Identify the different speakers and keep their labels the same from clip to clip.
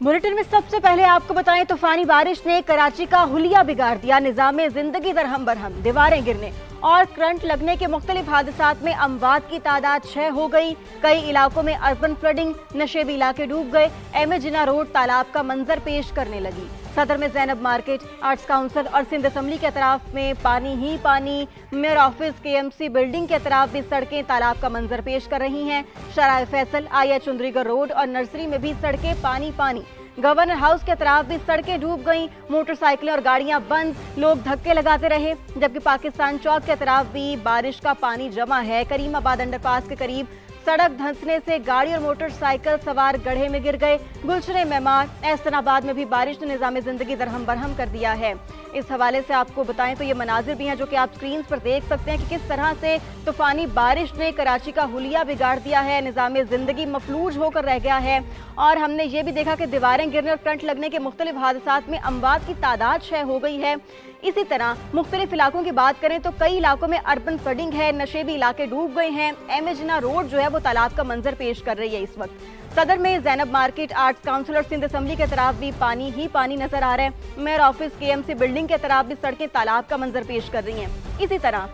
Speaker 1: Bulletin में सबसे पहले आपको बताएं, तूफानी बारिश ने कराची का हुलिया बिगाड़ दिया। निज़ामे जिंदगी दरहम बरहम, दीवारें गिरने और करंट लगने के मुख्तलिफ हादसात में अमवात की तादाद 6 हो गई। कई इलाकों में अर्बन फ्लडिंग, नशेबी इलाके डूब गए। एम ए जिन्ना रोड तालाब का मंजर पेश करने लगी। सदर में जैनब मार्केट, आर्ट्स काउंसिल और सिंध असम्बली के अतराफ में पानी ही पानी। मेयर ऑफिस, KMC बिल्डिंग के अतराफ भी सड़कें तालाब का मंजर पेश कर रही हैं। शराय फैसल, IA चुंदरीगढ़ रोड और नर्सरी में भी सड़कें पानी पानी। गवर्नर हाउस के अतराफ भी सड़कें डूब गईं। मोटरसाइकिलें और गाड़ियां बंद, लोग धक्के लगाते रहे। जबकि पाकिस्तान चौक के अतराफ भी बारिश का पानी जमा है। करीमाबाद अंडरपास के करीब सड़क धंसने से गाड़ी और मोटरसाइकिल सवार गड्ढे में गिर गए। गुलशन मेमार, एहसनाबाद में भी बारिश ने निज़ाम जिंदगी दरहम बरहम कर दिया है। इस हवाले से आपको बताएं तो ये मनाजिर भी हैं जो कि आप स्क्रीन पर देख सकते हैं कि किस तरह से तूफानी बारिश ने कराची का हुलिया बिगाड़ दिया है। निज़ाम जिंदगी मफलूज होकर रह गया है। और हमने ये भी देखा कि दीवारें गिरने और करंट लगने के मुख्तलिफ हादसात में अमवात की तादाद 6 हो गई है। इसी तरह मुख्तलिफ इलाकों की बात करें तो कई इलाकों में अर्बन फ्लडिंग है, नशेबी इलाके डूब गए हैं। एम ए जिन्ना रोड जो है वो तालाब का मंजर पेश कर रही है इस वक्त। सदर में जैनब मार्केट, आर्ट्स काउंसिल और सिंध असम्बली के तरफ भी पानी ही पानी नजर आ रहा है। मेयर ऑफिस, KMC बिल्डिंग के तरफ भी सड़कें तालाब का मंजर पेश कर रही हैं। इसी तरह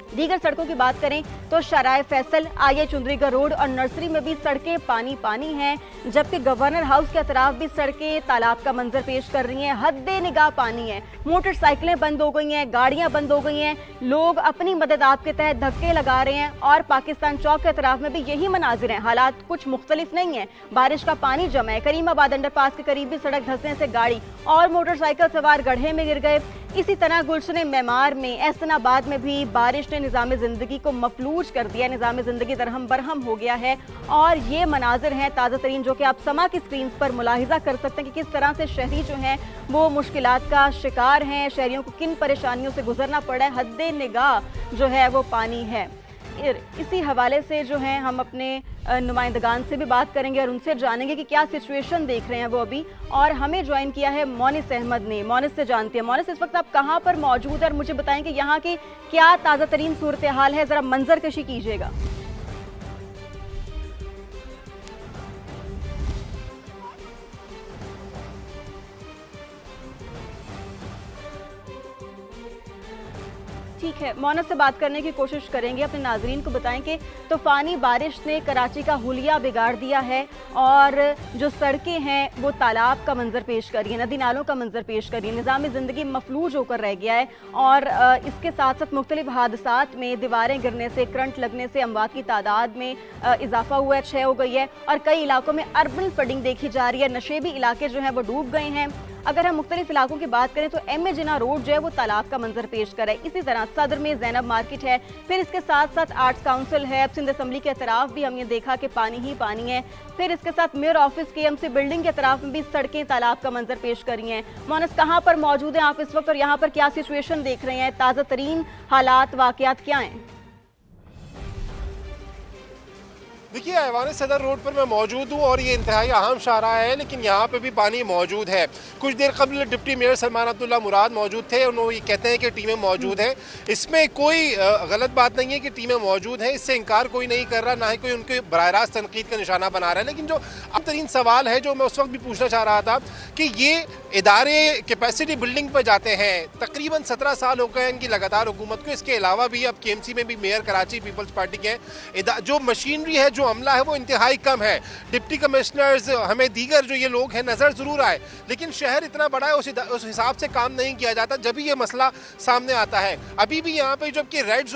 Speaker 1: दीगर सड़कों की बात करें तो शराय फैसल, IA चुंदरीगढ़ रोड और नर्सरी में भी सड़कें पानी पानी हैं। जबकि गवर्नर हाउस के अतराफ भी सड़कें तालाब का मंजर पेश कर रही हैं। हद्दे निगाह पानी है। मोटरसाइकिलें बंद हो गई हैं, गाड़ियां बंद हो गई हैं। लोग अपनी मदद आपके तहत धक्के लगा रहे हैं। और पाकिस्तान चौक के अतराफ में भी यही मनाजिर हैं। हालात कुछ मुख्तलिफ नहीं है। बारिश का पानी जमा है। करीमाबाद अंडरपास के करीब भी सड़क धंसने से गाड़ी और मोटरसाइकिल सवार गड्ढे में गिर गए। इसी तरह गुलशन मेमार में, एहसनाबाद में भी बारिश ने निज़ाम जिंदगी को मफलूज कर दिया। निज़ाम जिंदगी दरहम बरहम हो गया है। और ये मनाजिर हैं ताज़ा तरीन जो कि आप समा की स्क्रीन पर मुलाहिजा कर सकते हैं कि किस तरह से शहरी जो हैं वो मुश्किलात का शिकार हैं। शहरियों को किन परेशानियों से गुजरना पड़ा है। हद्दे निगाह जो है वो पानी है। इसी हवाले से जो है हम अपने नुमाइंदगान से भी बात करेंगे और उनसे जानेंगे कि क्या सिचुएशन देख रहे हैं वो अभी। और हमें ज्वाइन किया है मोनिस अहमद ने। मोनिस से जानते हैं। मोनिस, इस वक्त आप कहाँ पर मौजूद है और मुझे बताएं कि यहाँ की क्या ताज़ा तरीन सूरत हाल है। ज़रा मंजर कशी कीजिएगा। ठीक है, मोनिस से बात करने की कोशिश करेंगे। अपने नाजरीन को बताएं कि तूफानी बारिश ने कराची का हुलिया बिगाड़ दिया है और जो सड़कें हैं वो तालाब का मंजर पेश कर रही है, नदी नालों का मंजर पेश कर रही है। निज़ाम ज़िंदगी मफलूज होकर रह गया है। और इसके साथ साथ मुख्तलिफ हादसात में दीवारें गिरने से, करंट लगने से अमवात की तादाद में इजाफा हुआ है, 6 हो गई है। और कई इलाकों में अर्बन फ्लडिंग देखी जा रही है। नशेबी इलाके जो हैं वो डूब गए हैं। अगर हम मुख्तलिफ इलाकों की बात करें तो एम ए जिन्ना रोड जो है वो तालाब का मंजर पेश कर रहा है। इसी तरह सदर में जैनब मार्केट है। फिर इसके साथ साथ आर्ट्स काउंसिल है। अब सिंध असम्बली के तरफ भी हमने देखा कि पानी ही पानी है। फिर इसके साथ मेयर ऑफिस, KMC बिल्डिंग के तरफ भी सड़कें तालाब का मंजर पेश कर रही हैं। मोनिस, कहाँ पर मौजूद हैं आप इस वक्त और यहाँ पर क्या सिचुएशन देख रहे हैं? ताज़ा तरीन हालात, वाक़यात क्या हैं?
Speaker 2: देखिए, ऐवान सदर रोड पर मैं मौजूद हूँ और ये इंतहाई अहम शाहराह है, लेकिन यहाँ पे भी पानी मौजूद है। कुछ देर कबल डिप्टी मेयर सलमान अब्दुल्ला मुराद मौजूद थे। उन्होंने ये कहते हैं कि टीमें मौजूद हैं। इसमें कोई गलत बात नहीं है कि टीमें मौजूद हैं, इससे इनकार कोई नहीं कर रहा, ना ही कोई उनके बराह रास्त तनकीद का निशाना बना रहा है। लेकिन जो अब तरीन सवाल है जो मैं उस वक्त भी पूछना चाह रहा था कि ये इदारे कैपेसिटी बिल्डिंग पर जाते हैं, तकरीबन 17 साल हो गए हैं इनकी लगातार हुकूमत को। इसके अलावा भी अब KMC में भी मेयर कराची पीपल्स पार्टी के जो मशीनरी है, जो अमला है, वो इंतहाई कम है। डिप्टी कमिश्नर्स, हमें दीगर जो ये लोग हैं नज़र ज़रूर आए, लेकिन शहर इतना बड़ा है उस हिसाब से काम नहीं किया जाता। जब भी ये मसला सामने आता है, अभी भी यहाँ पे जबकि रेड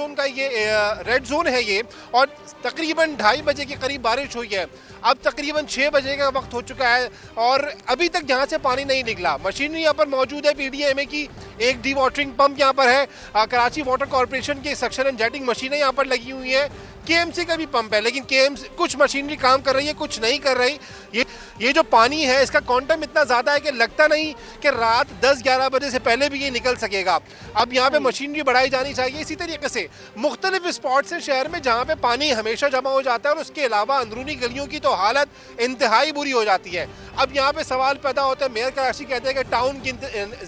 Speaker 2: जोन है ये, और तकरीबन 2:30 बजे के करीब बारिश हुई है। अब तकरीबन 6 बजे का वक्त हो चुका है और अभी तक यहाँ से पानी नहीं निकला। मशीनरी यहाँ पर मौजूद है। PDMA की एक डी वाटरिंग पंप यहाँ पर है। कराची वाटर कॉरपोरेशन की सक्शन एंड जेटिंग मशीनें यहाँ पर लगी हुई हैं। KMC का भी पंप है, लेकिन KMC कुछ मशीनरी काम कर रही है, कुछ नहीं कर रही। ये जो पानी है इसका क्वांटम इतना ज़्यादा है कि लगता नहीं कि रात 10-11 बजे से पहले भी ये निकल सकेगा। अब यहाँ पे मशीनरी बढ़ाई जानी चाहिए। इसी तरीके से मुख्तलिफ स्पॉट्स हैं शहर में जहाँ पे पानी हमेशा जमा हो जाता है और उसके अलावा अंदरूनी गलियों की तो हालत इंतहाई बुरी हो जाती है। اب یہاں پہ سوال پیدا ہوتا ہے, میئر کراچی کہتے ہیں کہ ٹاؤن کی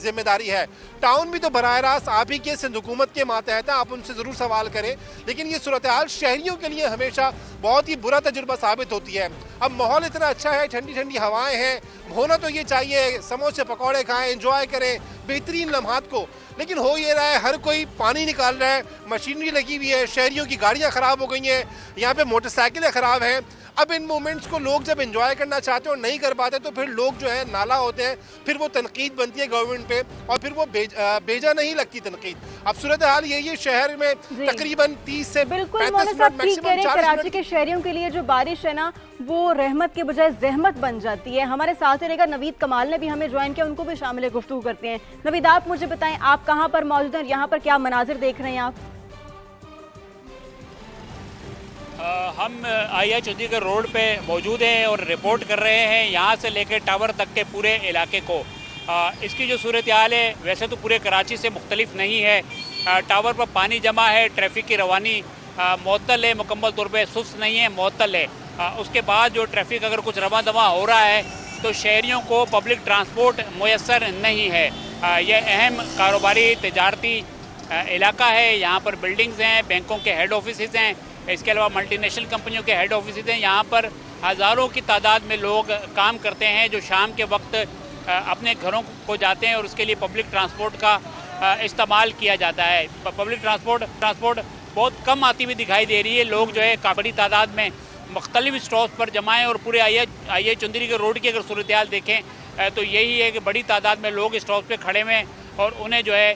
Speaker 2: ذمہ داری ہے. ٹاؤن بھی تو براہ راست آپ ہی کے سندھ حکومت کے ماتحت ہیں, آپ ان سے ضرور سوال کریں, لیکن یہ صورتحال شہریوں کے لیے ہمیشہ بہت ہی برا تجربہ ثابت ہوتی ہے. اب ماحول اتنا اچھا ہے, ٹھنڈی ٹھنڈی ہوائیں ہیں, ہونا تو یہ چاہیے سموسے پکوڑے کھائیں, انجوائے کریں بہترین لمحات کو, لیکن ہو یہ رہا ہے ہر کوئی پانی نکال رہا ہے, مشینری لگی ہوئی ہے, شہریوں کی گاڑیاں خراب ہو گئی ہیں, یہاں پہ موٹر سائیکلیں خراب ہیں. اب ان مومنٹس کو لوگ جب انجوائے کرنا چاہتے ہیں اور نہیں کر پاتے تو پھر لوگ جو ہے نالا ہوتے ہیں, پھر وہ تنقید بنتی ہے گورنمنٹ پہ اور پھر وہ بیجا نہیں لگتی تنقید. اب صورتحال یہی ہے شہر میں تقریباً 30 سے 35 منٹ میکسیمم 40
Speaker 1: کراچی
Speaker 2: منٹ.
Speaker 1: کے شہریوں کے لیے جو بارش ہے نا وہ رحمت کے بجائے زحمت بن جاتی ہے. ہمارے ساتھ رہے گا نوید کمال نے بھی ہمیں جوائن کیا, ان کو بھی شامل گفتگو کرتے ہیں. نوید آپ مجھے بتائیں آپ کہاں پر موجود ہیں اور یہاں پر کیا مناظر دیکھ رہے ہیں آپ؟
Speaker 3: ہم آئی ایچ چودھری گڑھ روڈ پہ موجود ہیں اور رپورٹ کر رہے ہیں یہاں سے لے کے ٹاور تک کے پورے علاقے کو. اس کی جو صورتحال ہے ویسے تو پورے کراچی سے مختلف نہیں ہے. ٹاور پر پانی جمع ہے, ٹریفک کی روانی معطل ہے, مکمل طور پہ سست نہیں ہے, معطل ہے. اس کے بعد جو ٹریفک اگر کچھ رواں دواں ہو رہا ہے تو شہریوں کو پبلک ٹرانسپورٹ میسر نہیں ہے. یہ اہم کاروباری تجارتی علاقہ ہے, یہاں پر بلڈنگز ہیں, بینکوں کے ہیڈ آفیسز ہیں, اس کے علاوہ ملٹی نیشنل کمپنیوں کے ہیڈ آفیسز ہیں. یہاں پر ہزاروں کی تعداد میں لوگ کام کرتے ہیں جو شام کے وقت اپنے گھروں کو جاتے ہیں اور اس کے لیے پبلک ٹرانسپورٹ کا استعمال کیا جاتا ہے. پبلک ٹرانسپورٹ بہت کم آتی ہوئی دکھائی دے رہی ہے. لوگ جو ہے بڑی تعداد میں مختلف اسٹاپس پر جمع ہیں اور پورے آئی ایچ چودھری گڑھ روڈ کی اگر صورتحال دیکھیں تو یہی ہے کہ بڑی تعداد میں لوگ اسٹاپس پہ کھڑے ہوئے ہیں اور انہیں جو ہے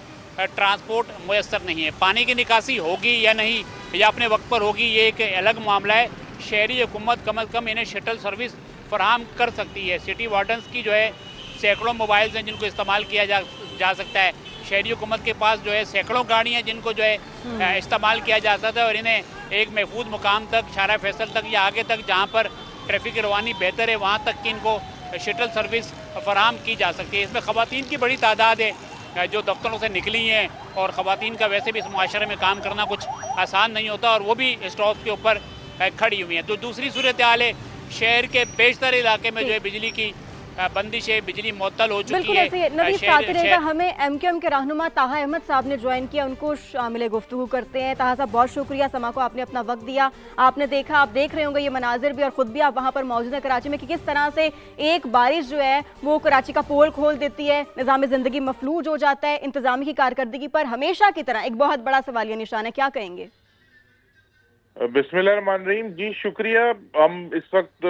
Speaker 3: ٹرانسپورٹ میسر نہیں ہے. پانی کی نکاسی ہوگی یا نہیں یا اپنے وقت پر ہوگی یہ ایک الگ معاملہ ہے. شہری حکومت کم از کم انہیں شٹل سروس فراہم کر سکتی ہے. سٹی وارڈنز کی جو ہے سینکڑوں موبائلز ہیں جن کو استعمال کیا جا سکتا ہے. شہری حکومت کے پاس جو ہے سینکڑوں گاڑیاں جن کو جو ہے استعمال کیا جا سکتا ہے اور انہیں ایک محفوظ مقام تک, شارع فیصل تک یا آگے تک جہاں پر ٹریفک کی روانی بہتر ہے وہاں تک کی ان کو شٹل سروس فراہم کی جا سکتی ہے. اس میں خواتین کی بڑی تعداد ہے جو دفتروں سے نکلی ہیں اور خواتین کا ویسے بھی اس معاشرے میں کام کرنا کچھ آسان نہیں ہوتا اور وہ بھی اسٹاپ کے اوپر کھڑی ہوئی ہیں. تو دوسری صورتحال ہے شہر کے بیشتر علاقے میں جو ہے بجلی کی بندش ہے, بجلی معطل ہو چکی ہے.
Speaker 1: بالکل ایسے نوید ساتھ رہے گا, ہمیں ایم کیو ایم کے رہنما طاہا احمد صاحب نے جوائن کیا, ان کو شامل گفتگو کرتے ہیں. طاہا صاحب بہت شکریہ, سما کو آپ نے اپنا وقت دیا. آپ نے دیکھا, آپ دیکھ رہے ہوں گے یہ مناظر بھی اور خود بھی آپ وہاں پر موجود ہیں کراچی میں کہ کس طرح سے ایک بارش جو ہے وہ کراچی کا پول کھول دیتی ہے, نظام زندگی مفلوج ہو جاتا ہے. انتظامی کی کارکردگی پر ہمیشہ کی طرح ایک بہت بڑا سوالیہ نشان ہے, کیا کہیں گے؟
Speaker 4: بسم اللہ الرحمن الرحیم. جی شکریہ. ہم اس وقت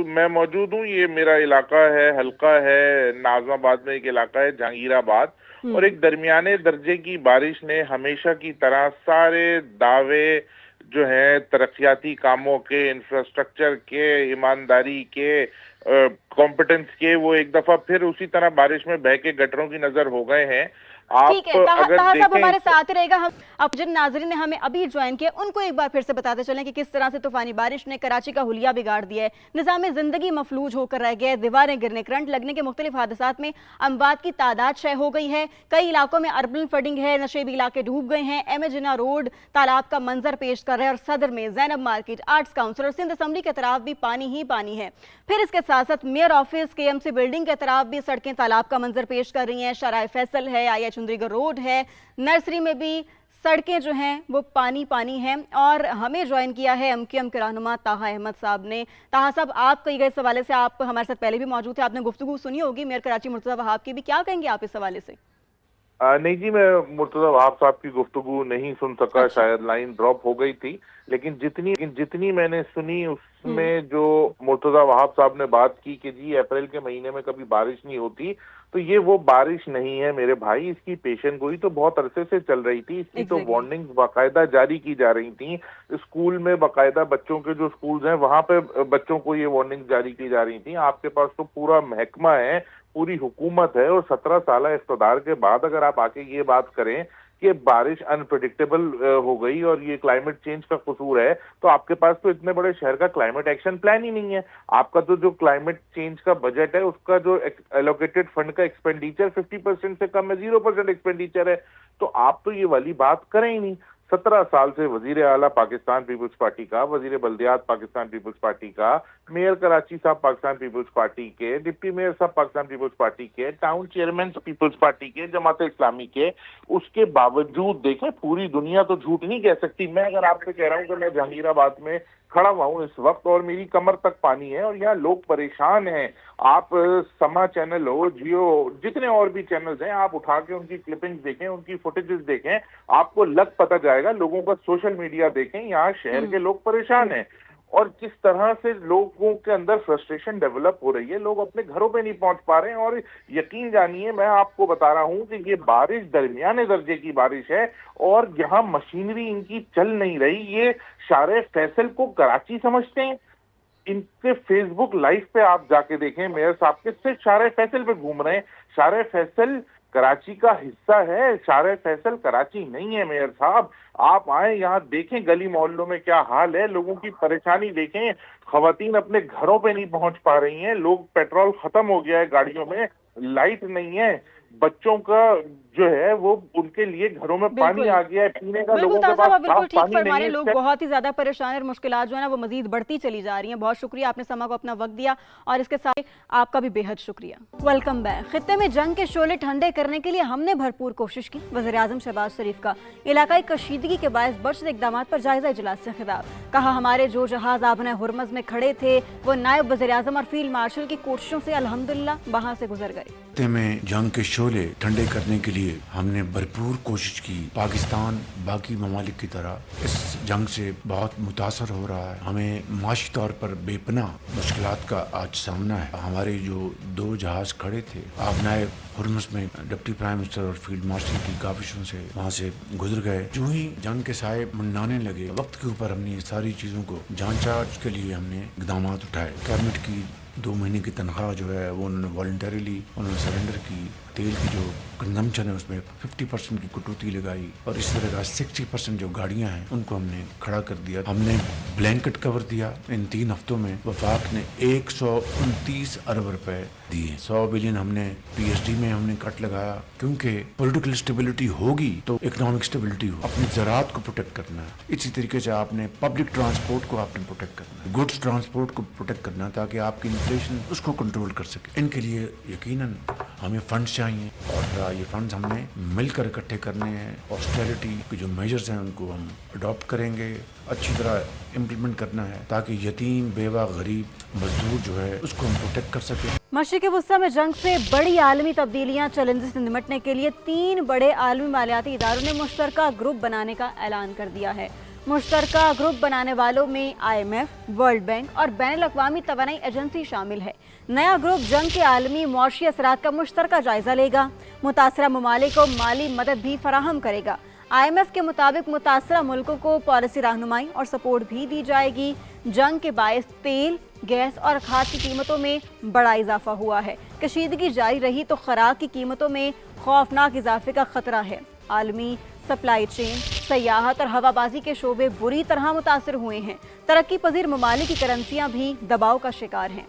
Speaker 4: میں موجود ہوں, یہ میرا علاقہ ہے, حلقہ ہے, ناظم آباد میں ایک علاقہ ہے جہانگیر آباد, اور ایک درمیانے درجے کی بارش نے ہمیشہ کی طرح سارے دعوے جو ہیں ترقیاتی کاموں کے, انفراسٹرکچر کے, ایمانداری کے, کمپٹنس کے, وہ ایک دفعہ پھر اسی طرح بارش میں بہہ کے گٹروں کی نظر ہو گئے ہیں.
Speaker 1: ٹھیک ہے, طاہا صاحب ہمارے ساتھ رہے گا. ہم اب جن ناظرین نے ہمیں ابھی جوائن کیا ان کو ایک بار پھر سے بتاتے چلیں کہ کس طرح سے طوفانی بارش نے کراچی کا حلیہ بگاڑ دیا ہے, نظام زندگی مفلوج ہو کر رہ گیا ہے, دیواریں گرنے, کرنٹ لگنے کے مختلف حادثات میں اموات کی تعداد 6 ہو گئی ہے. کئی علاقوں میں اربن فلڈنگ ہے, نشیبی علاقے ڈوب گئے ہیں, ایم اے جناح روڈ تالاب کا منظر پیش کر رہے ہیں اور صدر میں زینب مارکیٹ, آرٹس کاؤنسل اور سندھ اسمبلی کے اطراف بھی پانی ہی پانی ہے. پھر اس کے ساتھ ساتھ میئر آفس, کے ایم سی بلڈنگ کے اطراف بھی سڑکیں تالاب کا منظر پیش کر رہی ہیں. شارع فیصل ہے, آئی ایچ چودھری گڑھ روڈ ہے, نرسری میں بھی سڑکیں جو ہیں وہ پانی پانی ہیں. اور ہمیں جوائن کیا ہے ایم کیو ایم کے رہنما طاہا احمد صاحب نے. طاہا صاحب آپ کئی گئے اس حوالے سے, آپ ہمارے ساتھ پہلے بھی موجود تھے, آپ نے گفتگو سنی ہوگی میئر کراچی مرتضی وہاب کی بھی, کیا کہیں گے آپ اس حوالے سے؟
Speaker 4: نہیں جی, میں مرتضی وہاب صاحب کی گفتگو نہیں سن سکا, شاید لائن ڈراپ ہو گئی تھی, لیکن جتنی میں نے سنی اس میں جو مرتضی وہاب صاحب نے بات کی کہ جی اپریل کے مہینے میں کبھی بارش نہیں ہوتی, تو یہ وہ بارش نہیں ہے میرے بھائی. اس کی پیشن گوئی تو بہت عرصے سے چل رہی تھی, اس کی تو وارننگز باقاعدہ جاری کی جا رہی تھیں. اسکول میں باقاعدہ بچوں کے جو اسکولز ہیں وہاں پہ بچوں کو یہ وارننگ جاری کی جا رہی تھیں. آپ کے پاس تو پورا محکمہ ہے, پوری حکومت ہے, اور 17 سالہ اقتدار کے بعد اگر آپ آ کے یہ بات کریں کہ بارش انپریڈکٹیبل ہو گئی اور یہ کلائمیٹ چینج کا قصور ہے, تو آپ کے پاس تو اتنے بڑے شہر کا کلائمیٹ ایکشن پلان ہی نہیں ہے. آپ کا تو جو کلائمیٹ چینج کا بجٹ ہے اس کا جو ایلوکیٹڈ فنڈ کا ایکسپینڈیچر 50% سے کم ہے, 0% ایکسپینڈیچر ہے. تو آپ تو یہ والی بات کریں ہی نہیں. 17 साल से वजीर आला पाकिस्तान पीपल्स पार्टी का, वजीर बल्दियात पाकिस्तान पीपल्स पार्टी का, मेयर कराची साहब पाकिस्तान पीपल्स पार्टी के, डिप्टी मेयर साहब पाकिस्तान पीपल्स पार्टी के, टाउन चेयरमैन पीपल्स पार्टी के, जमात इस्लामी के, उसके बावजूद देखें पूरी दुनिया तो झूठ नहीं कह सकती। मैं अगर आपसे कह रहा हूँ कि मैं जहांगीराबाद में खड़ा हुआ हूँ इस वक्त और मेरी कमर तक पानी है और यहाँ लोग परेशान हैं, आप समा चैनल हो, जियो, जितने और भी चैनल्स हैं, आप उठा के उनकी क्लिपिंग्स देखें, उनकी फुटेजेस देखें, आपको लग पता जाएगा। लोगों का सोशल मीडिया देखें, यहाँ शहर के लोग परेशान हैं और किस तरह से लोगों के अंदर फ्रस्ट्रेशन डेवलप हो रही है, लोग अपने घरों पे नहीं पहुंच पा रहे हैं। और यकीन जानिए, मैं आपको बता रहा हूं कि ये बारिश दरमियाने दर्जे की बारिश है और यहाँ मशीनरी इनकी चल नहीं रही। ये शारे फैसल को कराची समझते हैं, इनके फेसबुक लाइव पे आप जाके देखें, मेयर साहब के सिर्फ शारे फैसल पे घूम रहे हैं। शारे फैसल कराची का हिस्सा है, शारे फैसल कराची नहीं है। मेयर साहब आप आए यहाँ देखें गली मोहल्लों में क्या हाल है, लोगों की परेशानी देखें, खवातीन अपने घरों पे नहीं पहुंच पा रही हैं, लोग पेट्रोल खत्म हो गया है गाड़ियों में, लाइट नहीं है, बच्चों का जो है वो उनके लिए घरों में पानी आ गया है पीने का, लोगों के पास
Speaker 1: बिल्कुल ठीक
Speaker 4: पानी
Speaker 1: फरमा
Speaker 4: नहीं
Speaker 1: रहे,
Speaker 4: है।
Speaker 1: लोग बहुत ही ज्यादा परेशान है और मुश्किलात जो है ना वो मजीद बढ़ती चली जा रही हैं। बहुत शुक्रिया, आपने समा को अपना वक्त दिया और इसके साथ आपका भी बेहद शुक्रिया। Welcome back. खित्ते में जंग के शोले ठंडे करने के लिए हमने भरपूर कोशिश की। वज़ीर-ए-आज़म शहबाज शरीफ का इलाकाई कशीदगी के बायस बढ़ते इक़दाम पर जायजा इजलास से खिताब। कहा हमारे जो जहाज आबना हुरमज़ में खड़े थे वो नायब वज़ीर-ए-आज़म और फील्ड मार्शल की कोशिशों से अल्हम्दुलिल्लाह वहां से गुजर गए।
Speaker 5: खित्ते में जंग के शोले ठंडे करने के लिए हमने भरपूर कोशिश की। पाकिस्तान बाकी ममालिक की तरह इस जंग से बहुत मुतासर हो रहा है। हमें माशी तौर पर बेपनाह मुश्किलात का आज सामना है। हमारे जो 2 जहाज खड़े थे आबनाए हुरमुज़ में, डिप्टी प्राइम मिनिस्टर और फील्ड मार्शल की काविशों से वहाँ से गुजर गए। जो ही जंग के साए मंडाने लगे, वक्त के ऊपर हमने ये सारी चीज़ों को जांच के लिए हमने इक़दाम उठाए। कैबिनेट की 2 महीने की तनख्वाह जो है वो उन्होंने वॉलंटरीली उन्होंने सरेंडर की। तेल की जो कंजम्पशन है उसमें 50% की कटौती लगाई और इस तरह का 60% जो गाड़ियां हैं उनको हमने खड़ा कर दिया। हमने ब्लैंकेट कवर दिया। इन 3 हफ्तों में वफाक ने 129 अरब रुपए दिए। 100 बिलियन हमने पीएचडी में हमने कट लगाया, क्योंकि पॉलिटिकल स्टेबिलिटी होगी तो इकोनॉमिक स्टेबिलिटी हो। अपनी ज़राअत को प्रोटेक्ट करना है, इसी तरीके से आपने पब्लिक ट्रांसपोर्ट को आपने प्रोटेक्ट करना है, गुड्स ट्रांसपोर्ट को प्रोटेक्ट करना है, ताकि आपकी इन्फ्लेशन उसको कंट्रोल कर सके। इनके लिए यकीनन हमें फंड्स चाहिए और ये फंड्स हमने मिलकर इकट्ठे करने हैं। ऑस्टेरिटी के जो मेजर्स हैं उनको हम अडॉप्ट करेंगे, अच्छी तरह इम्प्लीमेंट करना है ताकि यतीम, बेवा, गरीब, मजदूर जो है उसको हम प्रोटेक्ट कर सकें।
Speaker 1: मशरिक़ वस्ता में जंग से बड़ी आलमी तब्दीलियां चैलेंजेस से निपटने के लिए 3 बड़े आलमी मालियाती इदारों ने मुश्तरका ग्रुप बनाने का ऐलान कर दिया है। मुश्तरका ग्रुप बनाने वालों में IMF, वर्ल्ड बैंक और बैनुल-अक़वामी तवानाई एजेंसी शामिल है। नया ग्रुप जंग के आलमी मुआशी असरात का मुश्तरका जायजा लेगा, मुतासरा ममालिक को माली मदद भी फराहम करेगा। IMF के मुताबिक मुतासरा मुल्कों को पॉलिसी रहनुमाई और सपोर्ट भी दी जाएगी। जंग के बायस तेल, गैस और खाद की कीमतों में बड़ा इजाफा हुआ है। कशीदगी जारी रही तो खुराक की कीमतों में खौफनाक इजाफे का खतरा है। आलमी सप्लाई चेन, सयाहत और हवाबाजी के शोबे बुरी तरह मुतासर हुए हैं। तरक्की पजीर ममालिक की करेंसियां भी दबाव का शिकार हैं।